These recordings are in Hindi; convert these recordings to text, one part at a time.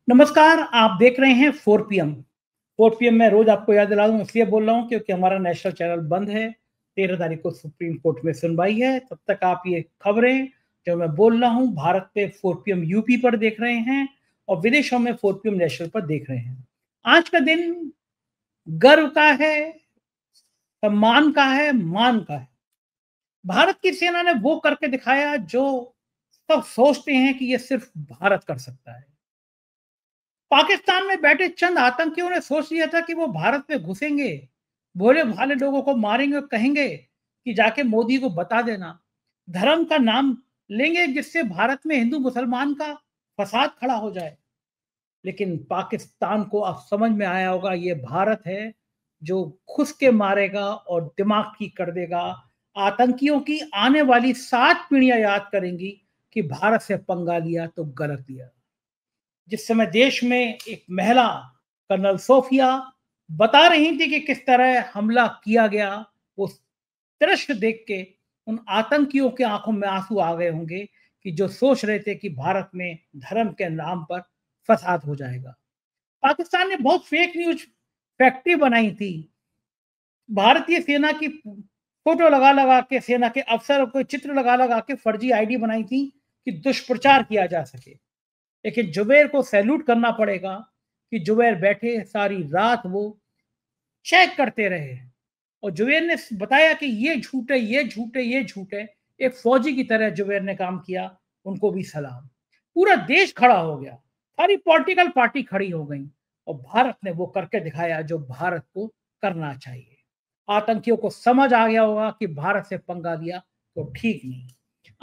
नमस्कार, आप देख रहे हैं 4 पीएम। 4 पीएम मैं रोज आपको याद दिला दूं इसलिए बोल रहा हूं क्योंकि हमारा नेशनल चैनल बंद है। 13 तारीख को सुप्रीम कोर्ट में सुनवाई है। तब तक आप ये खबरें जो मैं बोल रहा हूं भारत पे 4 पीएम यूपी पर देख रहे हैं और विदेशों में 4 पीएम नेशनल पर देख रहे हैं। आज का दिन गर्व का है, सम्मान का है, मान का है। भारत की सेना ने वो करके दिखाया जो सब सोचते हैं कि ये सिर्फ भारत कर सकता है। पाकिस्तान में बैठे चंद आतंकियों ने सोच लिया था कि वो भारत में घुसेंगे, भोले भाले लोगों को मारेंगे और कहेंगे कि जाके मोदी को बता देना, धर्म का नाम लेंगे जिससे भारत में हिंदू मुसलमान का फसाद खड़ा हो जाए। लेकिन पाकिस्तान को अब समझ में आया होगा ये भारत है जो घुस के मारेगा और दिमाग ठीक कर देगा। आतंकियों की आने वाली 7 पीढ़ियां याद करेंगी कि भारत से पंगा लिया तो गलत लिया। जिस समय देश में एक महिला कर्नल सोफिया बता रही थी कि किस तरह हमला किया गया, वो दृश्य देख के उन आतंकियों के आंखों में आंसू आ गए होंगे कि जो सोच रहे थे कि भारत में धर्म के नाम पर फसाद हो जाएगा। पाकिस्तान ने बहुत फेक न्यूज फैक्ट्री बनाई थी। भारतीय सेना की फोटो लगा लगा के, सेना के अफसर को चित्र लगा लगा के फर्जी आईडी बनाई थी कि दुष्प्रचार किया जा सके। लेकिन जुबैर को सैल्यूट करना पड़ेगा कि जुबैर बैठे सारी रात वो चेक करते रहे और जुबैर ने बताया कि ये झूठ है, ये झूठ है, ये झूठ है। एक फौजी की तरह जुबैर ने काम किया, उनको भी सलाम। पूरा देश खड़ा हो गया, सारी पॉलिटिकल पार्टी खड़ी हो गई और भारत ने वो करके दिखाया जो भारत को करना चाहिए। आतंकियों को समझ आ गया होगा कि भारत से पंगा लिया तो ठीक नहीं।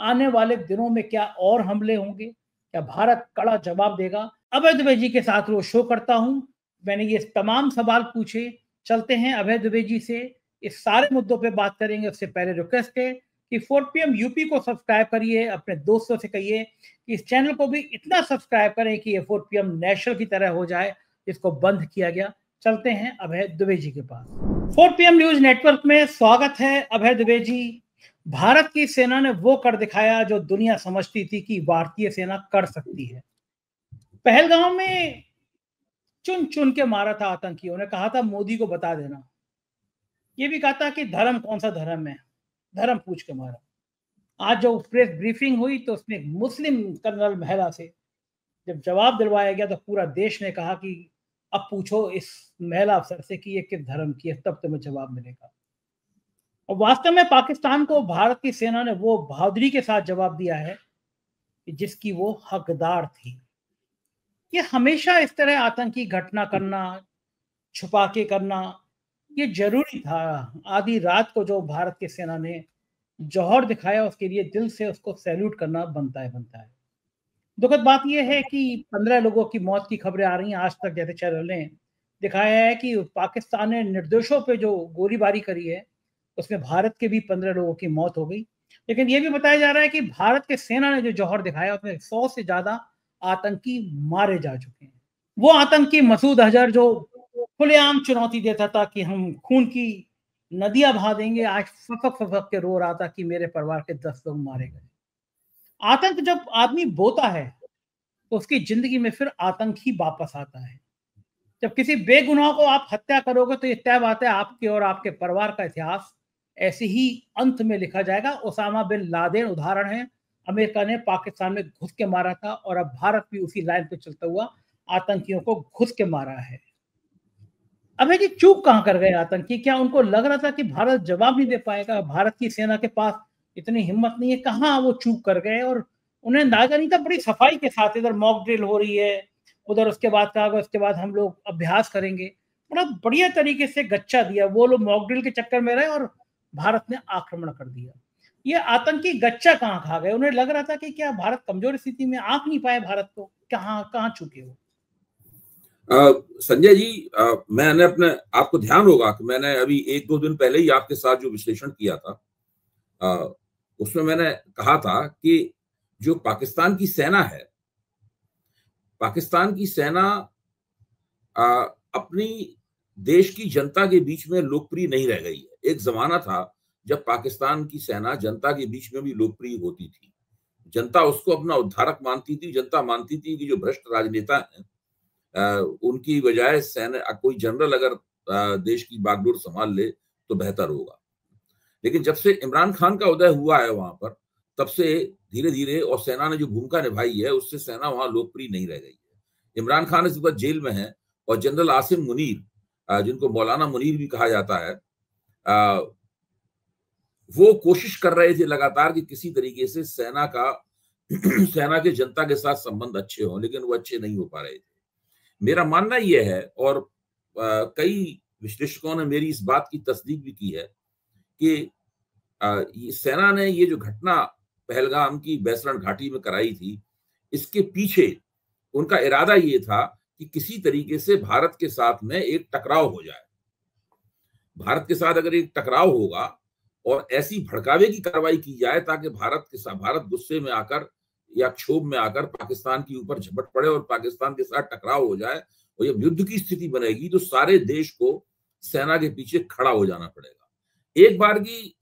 आने वाले दिनों में क्या और हमले होंगे, क्या भारत कड़ा जवाब देगा? अभय दुबे जी के साथ रोज शो करता हूं, मैंने ये तमाम सवाल पूछे। चलते हैं अभय दुबे जी से, इस सारे मुद्दों पे बात करेंगे। उससे पहले रिक्वेस्ट है कि 4 पीएम यूपी को सब्सक्राइब करिए, अपने दोस्तों से कहिए कि इस चैनल को भी इतना सब्सक्राइब करें कि ये 4 पीएम नेशनल की तरह हो जाए, इसको बंद किया गया। चलते हैं अभय दुबे जी के पास। 4 पीएम न्यूज नेटवर्क में स्वागत है अभय दुबे जी। भारत की सेना ने वो कर दिखाया जो दुनिया समझती थी कि भारतीय सेना कर सकती है। पहलगाम में चुन चुन के मारा था आतंकियों ने, कहा था मोदी को बता देना। ये भी कहा था कि धर्म कौन सा धर्म है, धर्म पूछ के मारा। आज जो प्रेस ब्रीफिंग हुई तो उसमें एक मुस्लिम कर्नल महिला से जब जवाब दिलवाया गया तो पूरा देश ने कहा कि अब पूछो इस महिला अफसर से कि ये किस धर्म की है, तब तुम्हें जवाब मिलेगा। और वास्तव में पाकिस्तान को भारत की सेना ने वो बहादुरी के साथ जवाब दिया है कि जिसकी वो हकदार थी। ये हमेशा इस तरह आतंकी घटना करना, छुपा के करना, ये जरूरी था। आधी रात को जो भारत की सेना ने जौहर दिखाया उसके लिए दिल से उसको सैल्यूट करना बनता है। दुखद बात यह है कि 15 लोगों की मौत की खबरें आ रही हैं। आज तक जैसे चैनल ने दिखाया है कि पाकिस्तान ने निर्दोषों पे जो गोलीबारी करी है उसमें भारत के भी 15 लोगों की मौत हो गई। लेकिन यह भी बताया जा रहा है कि भारत के सेना ने जो जौहर दिखाया उसमें 100 से ज्यादा आतंकी मारे जा चुके हैं। वो आतंकी मसूद अजहर जो खुलेआम चुनौती देता था कि हम खून की नदियां बहा देंगे, आज फपक फपक के रो रहा था कि मेरे परिवार के 10 लोग मारे गए। आतंक जब आदमी बोता है तो उसकी जिंदगी में फिर आतंक ही वापस आता है। जब किसी बेगुनाह को आप हत्या करोगे तो ये तय बात है आपके और आपके परिवार का इतिहास ऐसे ही अंत में लिखा जाएगा। ओसामा बिन लादेन उदाहरण है, अमेरिका ने पाकिस्तान में घुस के मारा था और अब भारत भी उसी लाइन पे चलता हुआ आतंकियों को घुस के मारा है। अबे जी चूक कहां कर गए आतंकी? क्या उनको लग रहा था कि भारत जवाब नहीं दे पाएगा? भारत की सेना के पास इतनी हिम्मत नहीं है? कहां वो चूक कर गए और उन्हें अंदाजा नहीं था। बड़ी सफाई के साथ इधर मॉक ड्रिल हो रही है, उधर उसके बाद कहा उसके बाद हम लोग अभ्यास करेंगे। बड़ा बढ़िया तरीके से गच्चा दिया। वो लोग मॉक ड्रिल के चक्कर में रहे और भारत ने आक्रमण कर दिया। ये आतंकी गच्चा कहां खा गए? उन्हें लग रहा था कि क्या भारत कमजोर स्थिति में आंक नहीं पाए भारत को? कहां कहां चुके हो? संजय जी, मैंने अपने आपको ध्यान होगा कि मैंने अभी 1-2 दिन पहले ही आपके साथ जो विश्लेषण किया था, उसमें मैंने कहा था कि जो पाकिस्तान की सेना है, पाकिस्तान की सेना अपनी देश की जनता के बीच में लोकप्रिय नहीं रह गई है। एक जमाना था जब पाकिस्तान की सेना जनता के बीच में भी लोकप्रिय होती थी। जनता उसको अपना उद्धारक मानती थी। जनता मानती थी कि जो भ्रष्ट राजनेता हैं उनकी बजाय सेना कोई जनरल अगर देश की बागडोर संभाल ले तो बेहतर होगा। लेकिन जब से इमरान खान का उदय हुआ है वहां पर, तब से धीरे धीरे, और सेना ने जो भूमिका निभाई है उससे सेना वहां लोकप्रिय नहीं रह गई है। इमरान खान इस वक्त जेल में है, और जनरल आसिम मुनीर, जिनको मौलाना मुनीर भी कहा जाता है, वो कोशिश कर रहे थे लगातार कि किसी तरीके से सेना के जनता के साथ संबंध अच्छे हों, लेकिन वो अच्छे नहीं हो पा रहे थे। मेरा मानना यह है, और कई विश्लेषकों ने मेरी इस बात की तस्दीक भी की है, कि सेना ने ये जो घटना पहलगाम की बैसरण घाटी में कराई थी, इसके पीछे उनका इरादा ये था कि किसी तरीके से भारत के साथ में एक टकराव हो जाए। भारत के साथ अगर एक टकराव होगा और ऐसी भड़कावे की कार्रवाई की जाए ताकि भारत गुस्से में आकर या क्षोभ में आकर पाकिस्तान के ऊपर झपट पड़े और पाकिस्तान के साथ टकराव हो जाए, और जब युद्ध की स्थिति बनेगी तो सारे देश को सेना के पीछे खड़ा हो जाना पड़ेगा। एक बार की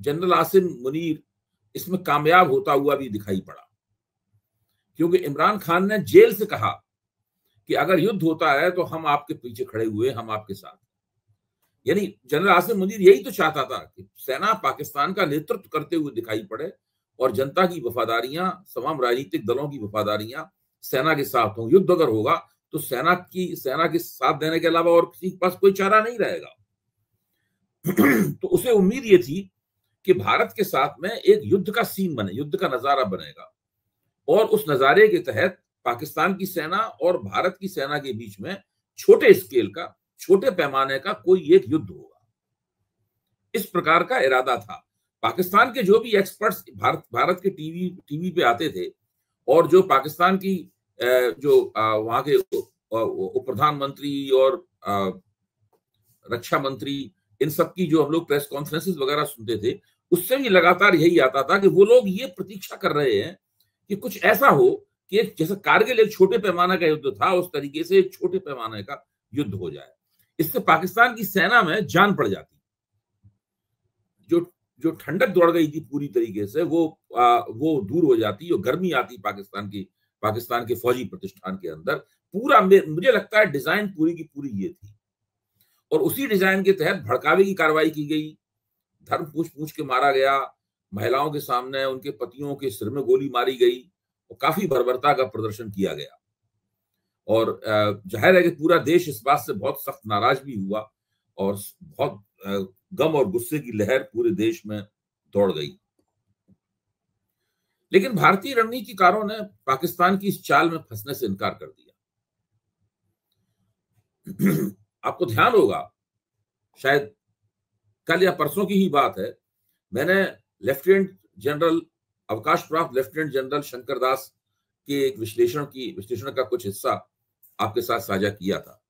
जनरल आसिम मुनीर इसमें कामयाब होता हुआ भी दिखाई पड़ा, क्योंकि इमरान खान ने जेल से कहा कि अगर युद्ध होता है तो हम आपके पीछे खड़े हुए, हम आपके साथ। यानी जनरल आसिम मुनीर यही तो चाहता था कि सेना पाकिस्तान का नेतृत्व करते हुए दिखाई पड़े, और जनता की वफादारियां, तमाम राजनीतिक दलों की वफादारियां सेना के साथ हों। युद्ध अगर होगा तो सेना के साथ देने के अलावा और किसी के पास कोई चारा नहीं रहेगा। तो उसे उम्मीद ये थी कि भारत के साथ में एक युद्ध का सीन बने, युद्ध का नजारा बनेगा, और उस नजारे के तहत पाकिस्तान की सेना और भारत की सेना के बीच में छोटे स्केल का, छोटे पैमाने का कोई एक युद्ध होगा। इस प्रकार का इरादा था। पाकिस्तान के जो भी एक्सपर्ट्स भारत के टीवी पे आते थे, और जो पाकिस्तान की जो वहां के उप प्रधानमंत्री और रक्षा मंत्री, इन सब की जो हम लोग प्रेस कॉन्फ्रेंसेस वगैरह सुनते थे, उससे भी लगातार यही आता था कि वो लोग ये प्रतीक्षा कर रहे हैं कि कुछ ऐसा हो कि जैसे कारगिल एक छोटे पैमाने का युद्ध था, उस तरीके से एक छोटे पैमाने का युद्ध हो जाए। इससे पाकिस्तान की सेना में जान पड़ जाती, जो ठंडक दौड़ गई थी पूरी तरीके से, वो दूर हो जाती और गर्मी आती पाकिस्तान के फौजी प्रतिष्ठान के अंदर। पूरा मुझे लगता है डिजाइन पूरी की पूरी ये थी, और उसी डिजाइन के तहत भड़कावे की कार्रवाई की गई। धर्म पूछ के मारा गया, महिलाओं के सामने उनके पतियों के सिर में गोली मारी गई, और काफी बर्बरता का प्रदर्शन किया गया। और जाहिर है कि पूरा देश इस बात से बहुत सख्त नाराज भी हुआ, और बहुत गम और गुस्से की लहर पूरे देश में दौड़ गई। लेकिन भारतीय रणनीतिकारों ने पाकिस्तान की इस चाल में फंसने से इनकार कर दिया। आपको ध्यान होगा, शायद कल या परसों की ही बात है, मैंने अवकाश प्राप्त लेफ्टिनेंट जनरल शंकर दास के एक विश्लेषण का कुछ हिस्सा आपके साथ साझा किया था।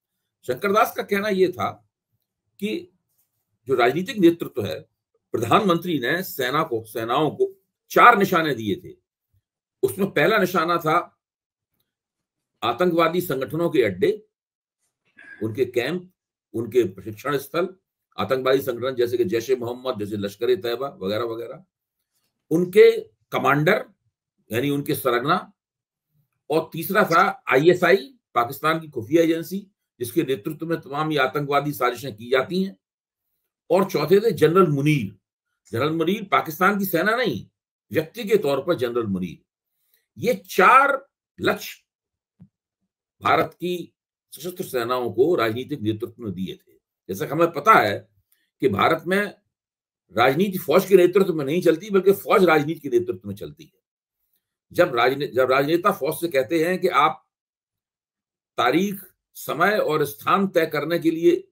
शंकर दास का कहना यह था कि जो राजनीतिक नेतृत्व है, प्रधानमंत्री ने सेनाओं को 4 निशाने दिए थे। उसमें पहला निशाना था आतंकवादी संगठनों के अड्डे, उनके कैंप, उनके प्रशिक्षण स्थल, आतंकवादी संगठन जैसे कि जैश ए मोहम्मद, जैसे लश्कर तैयबा वगैरह वगैरह, उनके कमांडर यानी उनके सरगना, और तीसरा था आईएसआई, पाकिस्तान की खुफिया एजेंसी, जिसके नेतृत्व में तमाम ये आतंकवादी साजिशें की जाती हैं, और चौथे थे जनरल मुनीर, पाकिस्तान की सेना नहीं, व्यक्ति के तौर पर जनरल मुनीर। ये 4 लक्ष्य भारत की सशस्त्र सेनाओं को राजनीतिक नेतृत्व में दिए थे। जैसा हमें पता है कि भारत में राजनीति फौज के नेतृत्व में नहीं चलती, बल्कि फौज राजनीति के नेतृत्व में चलती है। जब राजनेता फौज से कहते हैं कि आप तारीख, समय और स्थान तय करने के लिए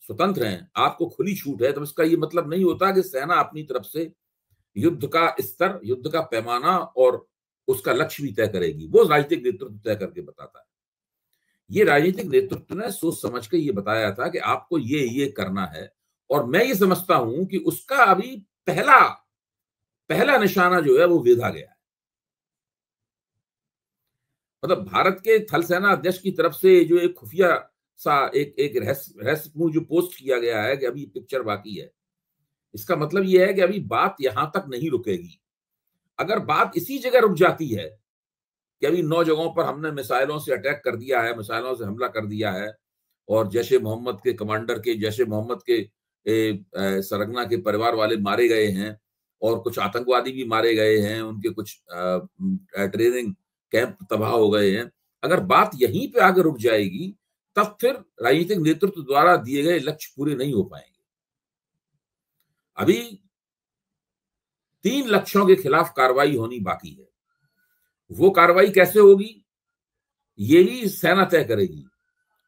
स्वतंत्र हैं, आपको खुली छूट है, तो इसका ये मतलब नहीं होता कि सेना अपनी तरफ से युद्ध का स्तर, युद्ध का पैमाना और उसका लक्ष्य भी तय करेगी। वो राजनीतिक नेतृत्व तय करके बताता है। ये राजनीतिक नेतृत्व ने सोच समझ के ये बताया था कि आपको ये करना है, और मैं ये समझता हूं कि उसका अभी पहला निशाना जो है वो वेधा गया है। मतलब भारत के थल सेना अध्यक्ष की तरफ से जो एक खुफिया सा एक रहस्यपूर्ण जो पोस्ट किया गया है कि अभी पिक्चर बाकी है, इसका मतलब यह है कि अभी बात यहां तक नहीं रुकेगी। अगर बात इसी जगह रुक जाती है कि अभी 9 जगहों पर हमने मिसाइलों से अटैक कर दिया है, मिसाइलों से हमला कर दिया है, और जैश ए मोहम्मद के कमांडर के, जैश ए मोहम्मद के सरगना के परिवार वाले मारे गए हैं, और कुछ आतंकवादी भी मारे गए हैं, उनके कुछ ट्रेनिंग कैंप तबाह हो गए हैं। अगर बात यहीं पे आगे रुक जाएगी, तब फिर राजनीतिक नेतृत्व द्वारा दिए गए लक्ष्य पूरे नहीं हो पाएंगे। अभी 3 लक्ष्यों के खिलाफ कार्रवाई होनी बाकी है। वो कार्रवाई कैसे होगी, ये भी सेना तय करेगी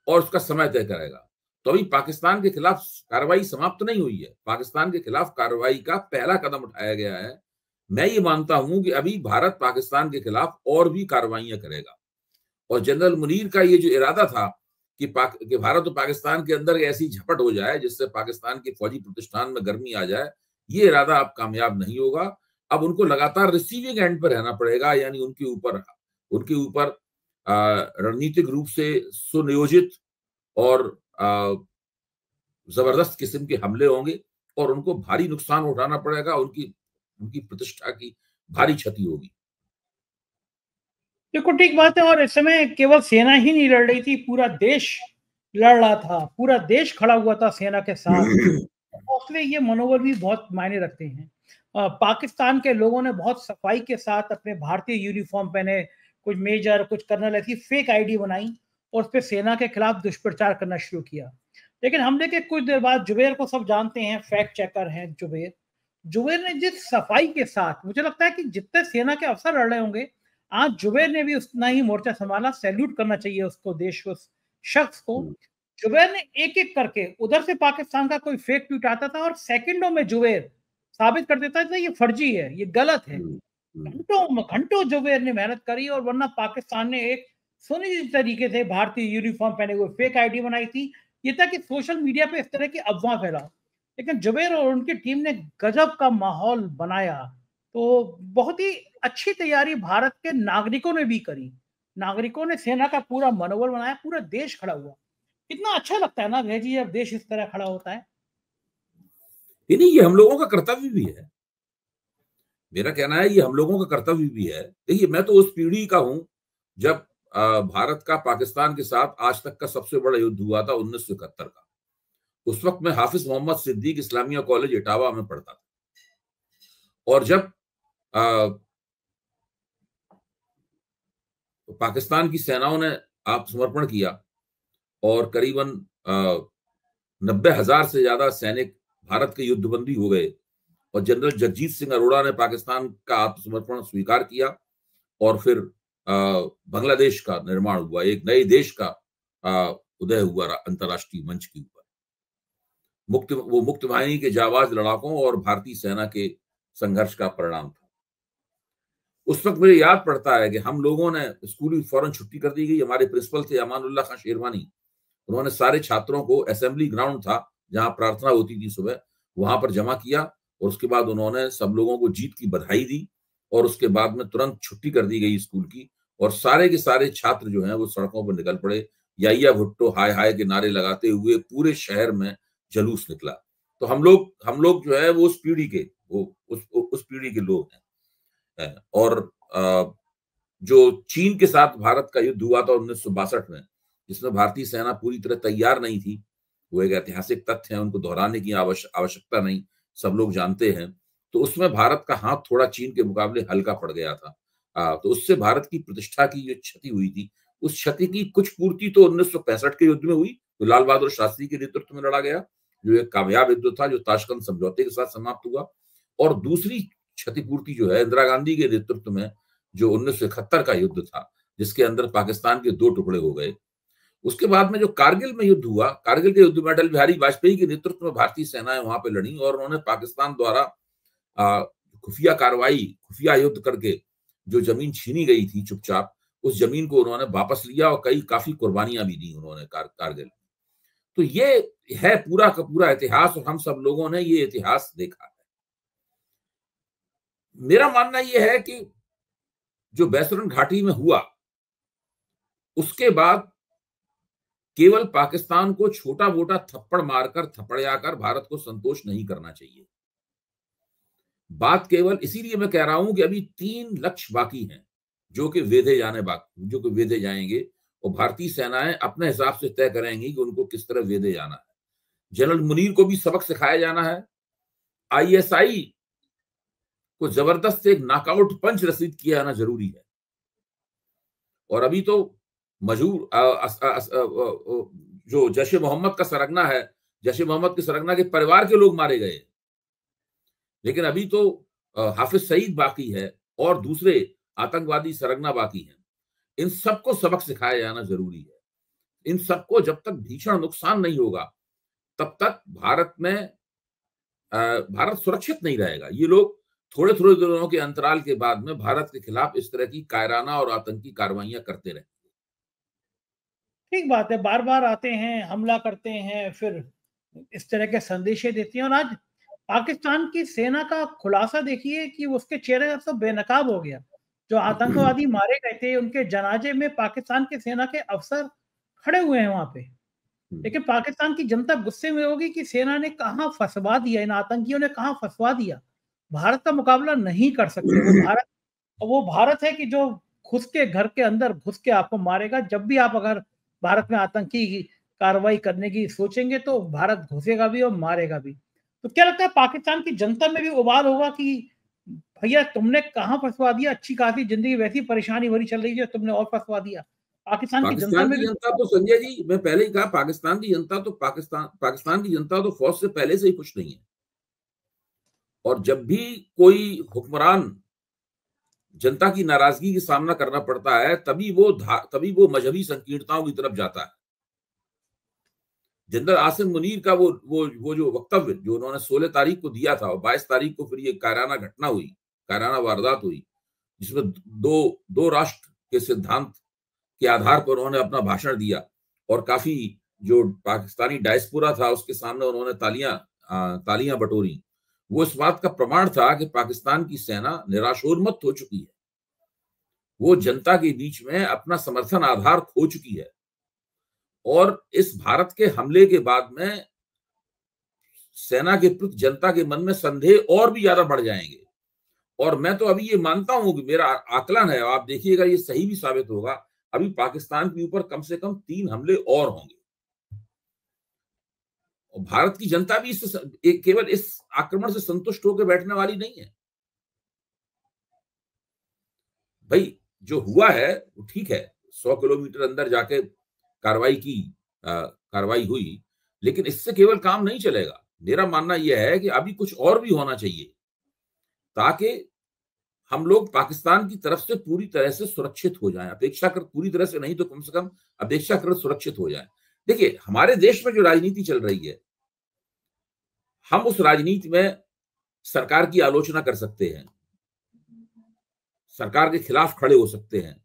और उसका समय तय करेगा। तो अभी पाकिस्तान के खिलाफ कार्रवाई समाप्त नहीं हुई है। पाकिस्तान के खिलाफ कार्रवाई का पहला कदम उठाया गया है। मैं ये मानता हूं कि अभी भारत पाकिस्तान के खिलाफ और भी कार्रवाइयां करेगा, और जनरल मुनीर का ये जो इरादा था कि भारत और पाकिस्तान के अंदर ऐसी झपट हो जाए जिससे पाकिस्तान के फौजी प्रतिष्ठान में गर्मी आ जाए, ये इरादा अब कामयाब नहीं होगा। अब उनको लगातार रिसीविंग एंड पर रहना पड़ेगा, यानी उनके ऊपर रणनीतिक रूप से सुनियोजित और जबरदस्त किस्म के हमले होंगे, और उनको भारी नुकसान उठाना पड़ेगा, उनकी प्रतिष्ठा की भारी क्षति होगी। देखो ठीक बात है, और इस समय केवल सेना ही नहीं लड़ रही थी, पूरा देश लड़ रहा था, पूरा देश खड़ा हुआ था सेना के साथ। इसलिए ये मनोबल भी बहुत मायने रखते हैं। पाकिस्तान के लोगों ने बहुत सफाई के साथ अपने भारतीय यूनिफॉर्म पहने, कुछ मेजर कुछ कर्नल ऐसी फेक आईडी बनाई और उस पर सेना के खिलाफ दुष्प्रचार करना शुरू किया। लेकिन हमले के कुछ देर बाद जुबेर को सब जानते हैं, फैक्ट चेकर हैं जुबेर ने जिस सफाई के साथ, मुझे लगता है कि जितने सेना के अफसर लड़ रहे होंगे, आज जुबेर ने भी उतना ही मोर्चा संभाला। सैल्यूट करना चाहिए उसको, देश को, शख्स को। जुबेर ने एक एक करके, उधर से पाकिस्तान का कोई फेक ट्वीट आता था और सेकंडों में जुबेर साबित कर देता था ये फर्जी है, ये गलत है। घंटों जुबेर ने मेहनत करी, और वरना पाकिस्तान ने एक सुनिश्चित तरीके से भारतीय यूनिफॉर्म पहने हुए फेक आईडी बनाई थी, ये था कि सोशल मीडिया पे इस तरह की अफवाह फैला। लेकिन जुबेर और उनकी टीम ने गजब का माहौल बनाया। तो बहुत ही अच्छी तैयारी भारत के नागरिकों ने भी करी। नागरिकों ने सेना का पूरा मनोबल बनाया, पूरा देश खड़ा हुआ। कितना अच्छा लगता है ना भेजी, जब देश इस तरह खड़ा होता है। नहीं, ये हम लोगों का कर्तव्य भी है। मेरा कहना है ये हम लोगों का कर्तव्य भी है। देखिए, मैं तो उस पीढ़ी का हूं जब भारत का पाकिस्तान के साथ आज तक का सबसे बड़ा युद्ध हुआ था 1971 का। उस वक्त मैं हाफिज मोहम्मद सिद्दीक इस्लामिया कॉलेज इटावा में पढ़ता था, और जब पाकिस्तान की सेनाओं ने आत्मसमर्पण किया और करीबन 90,000 से ज्यादा सैनिक भारत के युद्धबंदी हो गए, और जनरल जगजीत सिंह अरोड़ा ने पाकिस्तान का आत्मसमर्पण स्वीकार किया, और फिर बांग्लादेश का निर्माण हुआ, एक नए देश का उदय हुआ अंतर्राष्ट्रीय मंच के ऊपर। मुक्त वाहिनी के जाबाज लड़ाकों और भारतीय सेना के संघर्ष का परिणाम था। उस वक्त मुझे याद पड़ता है कि हम लोगों ने, स्कूल की फौरन छुट्टी कर दी गई। हमारे प्रिंसिपल थे अमानुल्लाह खान शेरवानी, उन्होंने सारे छात्रों को, असेंबली ग्राउंड था जहां प्रार्थना होती थी सुबह, वहां पर जमा किया, और उसके बाद उन्होंने सब लोगों को जीत की बधाई दी, और उसके बाद में तुरंत छुट्टी कर दी गई स्कूल की, और सारे के सारे छात्र जो हैं वो सड़कों पर निकल पड़े। याइया भुट्टो हाय हाय के नारे लगाते हुए पूरे शहर में जुलूस निकला। तो हम लोग जो है वो उस पीढ़ी के उस पीढ़ी के लोग हैं। और जो चीन के साथ भारत का युद्ध हुआ था 1962 में, जिसमें भारतीय सेना पूरी तरह तैयार नहीं थी, वो एक ऐतिहासिक तथ्य है, उनको दोहराने की आवश्यकता नहीं, सब लोग जानते हैं। तो उसमें भारत का हाथ थोड़ा चीन के मुकाबले हल्का पड़ गया था। तो उससे भारत की प्रतिष्ठा की जो क्षति हुई थी, उस क्षति की कुछ पूर्ति तो 1965 के युद्ध में हुई, तो लाल बहादुर शास्त्री के नेतृत्व में लड़ा गया, जो एक कामयाब युद्ध था, जो ताशकंद समझौते के साथ समाप्त हुआ। और दूसरी क्षतिपूर्ति जो है इंदिरा गांधी के नेतृत्व में, जो 1971 का युद्ध था, जिसके अंदर पाकिस्तान के 2 टुकड़े हो गए। उसके बाद में जो कारगिल में युद्ध हुआ, कारगिल के युद्ध में अटल बिहारी वाजपेयी के नेतृत्व में भारतीय सेनाएं वहां पे लड़ी, और उन्होंने पाकिस्तान द्वारा खुफिया कार्रवाई, खुफिया युद्ध करके जो जमीन छीनी गई थी चुपचाप, उस जमीन को उन्होंने वापस लिया, और काफी कुर्बानियां भी दी उन्होंने कारगिल। तो ये है पूरा का पूरा इतिहास, और हम सब लोगों ने ये इतिहास देखा है। मेरा मानना यह है कि जो बैसरन घाटी में हुआ, उसके बाद केवल पाकिस्तान को छोटा मोटा थप्पड़ मारकर, थपड़ियाकर भारत को संतोष नहीं करना चाहिए। बात केवल इसीलिए मैं कह रहा हूं कि अभी 3 लक्ष्य बाकी हैं जो कि वेधे जाएंगे, और भारतीय सेनाएं अपने हिसाब से तय करेंगी कि उनको किस तरह वेधे जाना है। जनरल मुनीर को भी सबक सिखाया जाना है। आईएसआई को जबरदस्त एक नॉकआउट पंच रसीद किया जाना जरूरी है। और अभी तो मजहूर जो जैश ए मोहम्मद का सरगना है, जैश ए मोहम्मद के सरगना के परिवार के लोग मारे गए, लेकिन अभी तो हाफिज सईद बाकी है और दूसरे आतंकवादी सरगना बाकी हैं। इन सबको सबक सिखाया जाना जरूरी है। इन सबको जब तक भीषण नुकसान नहीं होगा तब तक भारत सुरक्षित नहीं रहेगा। ये लोग थोड़े थोड़े दिनों के अंतराल के बाद में भारत के खिलाफ इस तरह की कायराना और आतंकी कार्रवाइयां करते रहे। ठीक बात है, बार बार आते हैं, हमला करते हैं, फिर इस तरह के संदेशे देती हैं। और आज पाकिस्तान की सेना का खुलासा देखिए कि उसके चेहरे का सब बेनकाब हो गया। जो आतंकवादी मारे गए थे उनके जनाजे में पाकिस्तान की सेना के अफसर खड़े हुए हैं वहां पे। लेकिन पाकिस्तान की जनता गुस्से में होगी कि सेना ने कहां फंसवा दिया, इन आतंकियों ने कहां फंसवा दिया। भारत का मुकाबला नहीं कर सकते। वो भारत है कि जो घुस के घर के अंदर घुस के आपको मारेगा। जब भी आप अगर भारत में आतंकी कार्रवाई करने की सोचेंगे तो भारत घुसेगा भी और मारेगा भी। तो क्या लगता है पाकिस्तान की जनता में भी उबाल होगा कि भैया तुमने कहां फंसवा दिया, अच्छी खासी जिंदगी वैसी परेशानी भरी चल रही है, तुमने और फंसवा दिया। पाकिस्तान की जनता तो संजय जी, मैं पहले ही कहा, पाकिस्तान की जनता तो फौज से पहले से ही खुश नहीं है। और जब भी कोई हुक्मरान जनता की नाराजगी का सामना करना पड़ता है तभी वो मजहबी संकीर्णताओं की तरफ जाता है। जनरल आसिम मुनीर का वो जो वक्तव्य जो उन्होंने 16 तारीख को दिया था और 22 तारीख को फिर ये कायराना वारदात हुई, जिसमें दो राष्ट्र के सिद्धांत के आधार पर उन्होंने अपना भाषण दिया और काफी जो पाकिस्तानी डायस्पोरा था उसके सामने उन्होंने तालियां बटोरी। वो इस बात का प्रमाण था कि पाकिस्तान की सेना निराशोन्मत्त हो चुकी है। वो जनता के बीच में अपना समर्थन आधार खो चुकी है। और इस भारत के हमले के बाद में सेना के प्रति जनता के मन में संदेह और भी ज्यादा बढ़ जाएंगे। और मैं तो अभी ये मानता हूं कि मेरा आकलन है, आप देखिएगा ये सही भी साबित होगा, अभी पाकिस्तान के ऊपर कम से कम 3 हमले और होंगे। और भारत की जनता भी केवल इस आक्रमण से संतुष्ट होकर बैठने वाली नहीं है। भाई जो हुआ है वो ठीक है, 100 किलोमीटर अंदर जाके कार्रवाई हुई, लेकिन इससे केवल काम नहीं चलेगा। मेरा मानना यह है कि अभी कुछ और भी होना चाहिए ताकि हम लोग पाकिस्तान की तरफ से पूरी तरह से सुरक्षित हो जाएं। अपेक्षाकृत पूरी तरह से नहीं तो कम से कम अपेक्षाकृत सुरक्षित हो जाएं। देखिए, हमारे देश में जो राजनीति चल रही है, हम उस राजनीति में सरकार की आलोचना कर सकते हैं, सरकार के खिलाफ खड़े हो सकते हैं,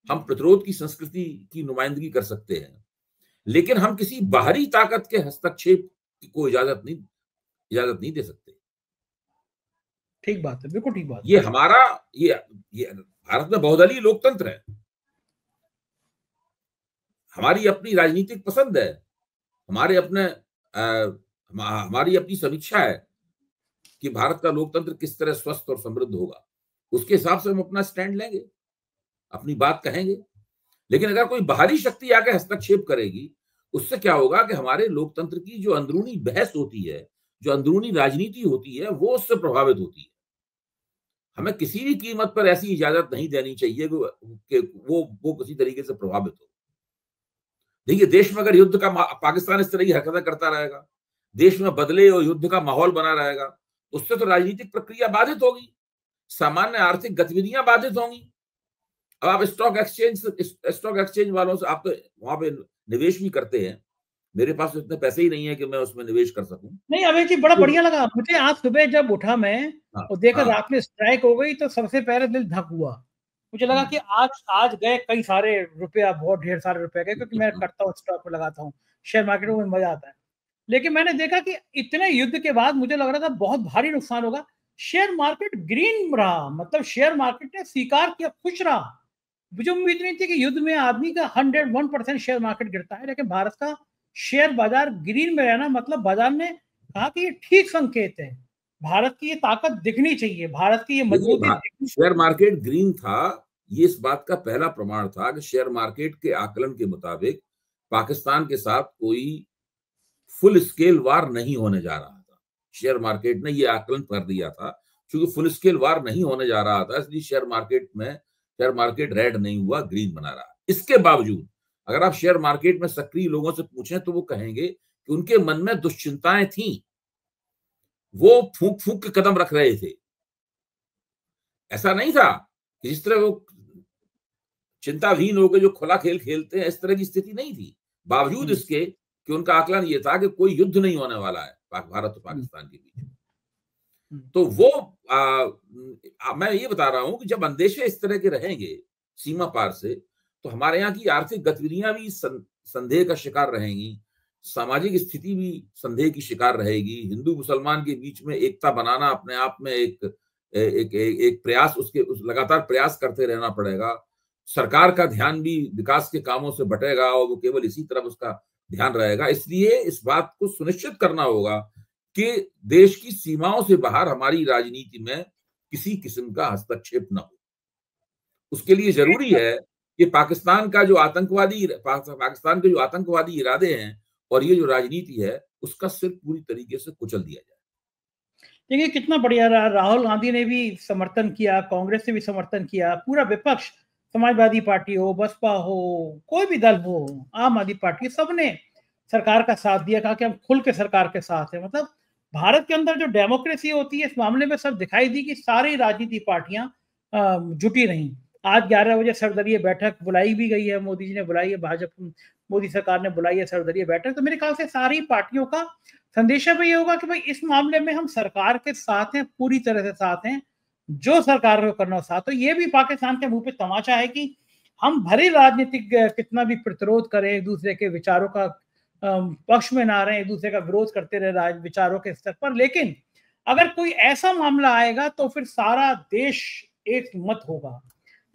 हम प्रतिरोध की संस्कृति की नुमाइंदगी कर सकते हैं, लेकिन हम किसी बाहरी ताकत के हस्तक्षेप को इजाजत नहीं दे सकते। ठीक बात है, बिल्कुल ठीक बात है। ये भारत में बहुदलीय लोकतंत्र है, हमारी अपनी राजनीतिक पसंद है, हमारी अपनी समीक्षा है कि भारत का लोकतंत्र किस तरह स्वस्थ और समृद्ध होगा। उसके हिसाब से हम अपना स्टैंड लेंगे, अपनी बात कहेंगे। लेकिन अगर कोई बाहरी शक्ति आके हस्तक्षेप करेगी, उससे क्या होगा कि हमारे लोकतंत्र की जो अंदरूनी बहस होती है, जो अंदरूनी राजनीति होती है, वो उससे प्रभावित होती है। हमें किसी भी कीमत पर ऐसी इजाजत नहीं देनी चाहिए कि वो किसी तरीके से प्रभावित हो। देखिए, देश में अगर युद्ध का पाकिस्तान इस तरह की हरकतें करता रहेगा, देश में बदले और युद्ध का माहौल बना रहेगा, उससे तो राजनीतिक प्रक्रिया बाधित होगी, सामान्य आर्थिक गतिविधियां बाधित होंगी। अब आप स्टॉक एक्सचेंज वालों से, आप तो वहां पे निवेश भी करते हैं, मेरे पास तो इतने पैसे ही नहीं है कि मैं उसमें निवेश कर सकूं। नहीं, अभय जी, बड़ा बढ़िया लगा मुझे। आज सुबह जब उठा मैं और देखा रात में स्ट्राइक हो गई तो सबसे पहले दिल धक हुआ। मुझे लगा कि आज गए कई सारे रुपया, बहुत ढेर सारे रुपए गए, क्योंकि मैं करता हूँ, स्टॉक में लगाता हूँ, शेयर मार्केट में मजा आता है। लेकिन मैंने देखा कि इतने युद्ध के बाद मुझे लग रहा था बहुत भारी नुकसान होगा। शेयर मार्केट ग्रीन रहा, मतलब शेयर मार्केट ने स्वीकार किया, खुश रहा। मुझे उम्मीद नहीं थी कि युद्ध में आदमी का 101% शेयर मार्केट गिरता है, लेकिन भारत का शेयर बाजार ग्रीन में रहना, मतलब बाजार ने कहा कि ये ठीक संकेत है, भारत की ये ताकत दिखनी चाहिए, भारत की ये मजबूती। शेयर मार्केट ग्रीन था ये इस बात का पहला प्रमाण था कि शेयर मार्केट के आकलन के मुताबिक पाकिस्तान के साथ कोई फुल स्केल वार नहीं होने जा रहा था। शेयर मार्केट ने ये आकलन कर दिया था, क्योंकि फुल स्केल वार नहीं होने जा रहा था, इसलिए शेयर मार्केट रेड नहीं हुआ, ग्रीन बना रहा। इसके बावजूद अगर आप शेयर मार्केट में सक्रिय लोगों से पूछें तो वो कहेंगे कि उनके मन में दुश्चिंताएं थी, वो फूंक फूंक के कदम रख रहे थे। ऐसा नहीं था कि जिस तरह वो चिंताहीन होकर जो खुला खेल खेलते हैं, इस तरह की स्थिति नहीं थी। बावजूद इसके कि उनका आकलन ये था कि कोई युद्ध नहीं होने वाला है भारत और पाकिस्तान के बीच। तो वो मैं ये बता रहा हूं कि जब अंदेशे इस तरह के रहेंगे सीमा पार से, तो हमारे यहाँ की आर्थिक गतिविधियां भी संदेह का शिकार रहेंगी, सामाजिक स्थिति भी संदेह की शिकार रहेगी। हिंदू मुसलमान के बीच में एकता बनाना अपने आप में एक प्रयास, लगातार प्रयास करते रहना पड़ेगा। सरकार का ध्यान भी विकास के कामों से बटेगा और वो केवल इसी तरफ उसका ध्यान रहेगा। इसलिए इस बात को सुनिश्चित करना होगा कि देश की सीमाओं से बाहर हमारी राजनीति में किसी किस्म का हस्तक्षेप न हो। उसके लिए जरूरी है कि पाकिस्तान के जो आतंकवादी इरादे हैं और ये जो राजनीति है, उसका सिर्फ पूरी तरीके से कुचल दिया जाए। देखिए कितना बढ़िया रहा, राहुल गांधी ने भी समर्थन किया, कांग्रेस ने भी समर्थन किया, पूरा विपक्ष, समाजवादी पार्टी हो, बसपा हो, कोई भी दल हो, आम आदमी पार्टी, सबने सरकार का साथ दिया, कहा कि हम खुल के सरकार के साथ हैं। मतलब भारत के अंदर जो डेमोक्रेसी होती है, इस मामले में सब दिखाई दी कि सारी राजनीतिक पार्टियां जुटी रहीं। आज 11 बजे सर्वदलीय बैठक बुलाई भी गई है, मोदी जी ने बुलाई है, भाजपा मोदी सरकार ने बुलाई है सर्वदलीय बैठक। तो मेरे ख्याल से सारी पार्टियों का संदेशा भी ये होगा कि भाई इस मामले में हम सरकार के साथ हैं, पूरी तरह से साथ हैं, जो सरकार को करना साथ। तो ये भी पाकिस्तान के मुंह पे तमाचा है कि हम भले राजनीतिक कितना भी प्रतिरोध करें, एक दूसरे के विचारों का पक्ष में ना रहे, एक दूसरे का विरोध करते रहे विचारों के स्तर पर, लेकिन अगर कोई ऐसा मामला आएगा तो फिर सारा देश एक मत होगा।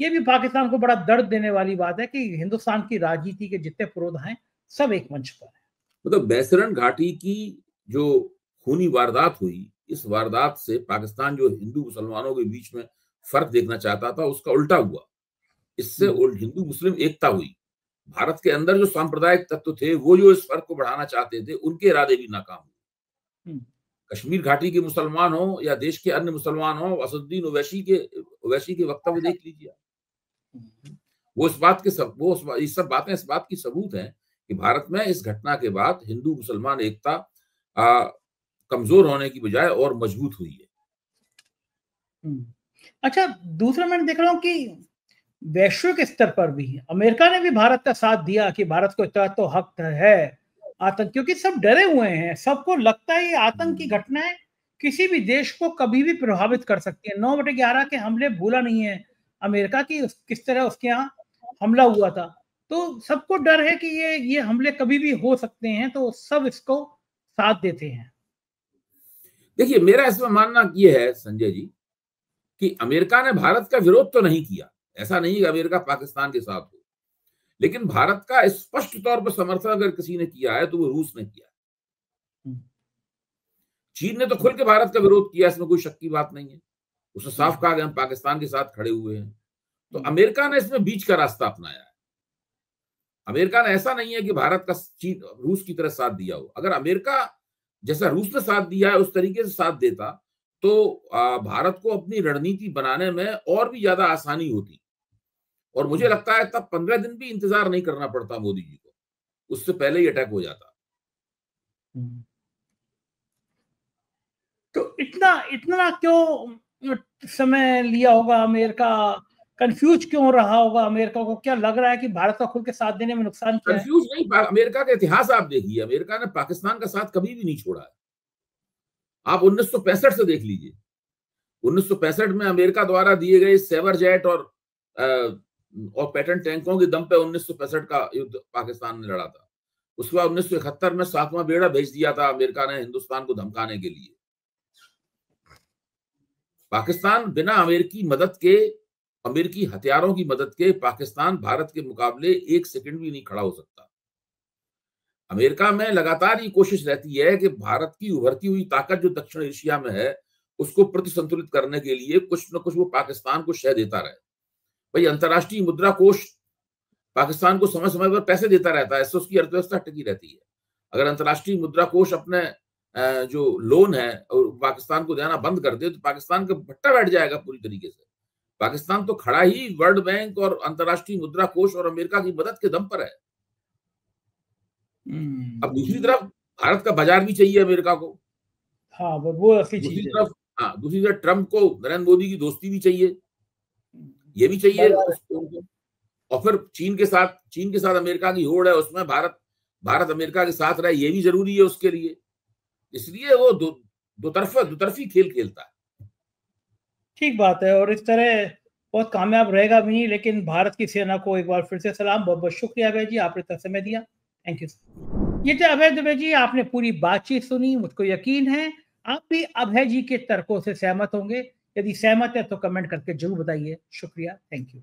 ये भी पाकिस्तान को बड़ा दर्द देने वाली बात है कि हिंदुस्तान की राजनीति के जितने पुरोध हैं सब एक मंच पर है। मतलब बैसरण घाटी की जो खूनी वारदात हुई, इस वारदात से पाकिस्तान जो हिंदू मुसलमानों के बीच में फर्क देखना चाहता था, उसका उल्टा हुआ। इससे हिंदू मुस्लिम एकता हुई। भारत के अंदर जो सांप्रदायिक तत्व थे, वो जो इस फर्क को बढ़ाना चाहते थे, उनके इरादे भी नाकाम हुए। कश्मीर घाटी के मुसलमान हो या देश के अन्य मुसलमान हो, असदुद्दीन ओवैसी के वक्तव्य देख लीजिए। वो इस बात की सबूत है कि भारत में इस घटना के बाद हिंदू मुसलमान एकता कमजोर होने की बजाय और मजबूत हुई है। अच्छा, दूसरा मैंने देख रहा हूं कि वैश्विक स्तर पर भी अमेरिका ने भी भारत का साथ दिया कि भारत को इतना तो हक है आतंक, क्योंकि सब डरे हुए हैं, सबको लगता है ये आतंक की घटनाएं किसी भी देश को कभी भी प्रभावित कर सकती है। 9/11 के हमले भूला नहीं है अमेरिका की, किस तरह उसके यहाँ हमला हुआ था। तो सबको डर है कि ये हमले कभी भी हो सकते हैं, तो सब इसको साथ देते हैं। देखिए, मेरा इसमें मानना यह है संजय जी कि अमेरिका ने भारत का विरोध तो नहीं किया। ऐसा नहीं कि अमेरिका पाकिस्तान के साथ हो, लेकिन भारत का स्पष्ट तौर पर समर्थन अगर किसी ने किया है तो वो रूस ने किया। चीन ने तो खुल के भारत का विरोध किया, इसमें कोई शक की बात नहीं है। उसने साफ कहा कि हम पाकिस्तान के साथ खड़े हुए हैं। तो अमेरिका ने इसमें बीच का रास्ता अपनाया है। अमेरिका ने ऐसा नहीं है कि भारत का रूस की तरह साथ दिया हो। अगर अमेरिका जैसा रूस ने साथ दिया है उस तरीके से साथ देता तो भारत को अपनी रणनीति बनाने में और भी ज्यादा आसानी होती, और मुझे लगता है तब 15 दिन भी इंतजार नहीं करना पड़ता मोदी जी को, उससे पहले ही अटैक हो जाता। तो इतना क्यों समय लिया होगा? अमेरिका कंफ्यूज क्यों रहा होगा? अमेरिका को क्या लग रहा है कि भारत का खुल के साथ देने में नुकसान क्या है? कंफ्यूज नहीं, अमेरिका का इतिहास आप देखिए, अमेरिका ने पाकिस्तान का साथ कभी भी नहीं छोड़ा है। आप 1965 से देख लीजिए। 1965 में अमेरिका द्वारा दिए गए सेवर जेट और पैटर्न टैंकों के दम पे 1965 का युद्ध पाकिस्तान ने लड़ा था। उसके बाद 1971 में 7वां बेड़ा भेज दिया था अमेरिका ने हिंदुस्तान को धमकाने के लिए। पाकिस्तान बिना अमेरिकी हथियारों की मदद के पाकिस्तान भारत के मुकाबले 1 सेकंड भी नहीं खड़ा हो सकता। अमेरिका में लगातार ये कोशिश रहती है कि भारत की उभरती हुई ताकत जो दक्षिण एशिया में है उसको प्रतिसंतुलित करने के लिए कुछ न कुछ वो पाकिस्तान को शह देता रहे। भाई अंतर्राष्ट्रीय मुद्रा कोष पाकिस्तान को समय समय पर पैसे देता रहता है, इससे उसकी अर्थव्यवस्था टिकी रहती है। अगर अंतर्राष्ट्रीय मुद्रा कोष अपने जो लोन है और पाकिस्तान को देना बंद कर दे तो पाकिस्तान का भट्टा बैठ जाएगा पूरी तरीके से। पाकिस्तान तो खड़ा ही वर्ल्ड बैंक और अंतर्राष्ट्रीय मुद्रा कोष और अमेरिका की मदद के दम पर है। अब दूसरी तरफ भारत का बाजार भी चाहिए अमेरिका को। हाँ, वो असली चीज है। दूसरी तरफ ट्रंप को नरेंद्र मोदी की दोस्ती भी चाहिए, ये भी चाहिए उसको। और फिर चीन के साथ अमेरिका की होड़ है, उसमें भारत अमेरिका के साथ रहे, ये भी जरूरी है उसके लिए। इसलिए वो दो तरफी खेल खेलता है। ठीक बात है, और इस तरह बहुत कामयाब रहेगा भी नहीं। लेकिन भारत की सेना को एक बार फिर से सलाम, बहुत बहुत शुक्रिया अभय जी, आपने इतना समय दिया, थैंक यू। ये थे अभय दुबे जी, आपने पूरी बातचीत सुनी। मुझको यकीन है आप भी अभय जी के तर्कों से सहमत होंगे। यदि सहमत है तो कमेंट करके जरूर बताइए। शुक्रिया, थैंक यू।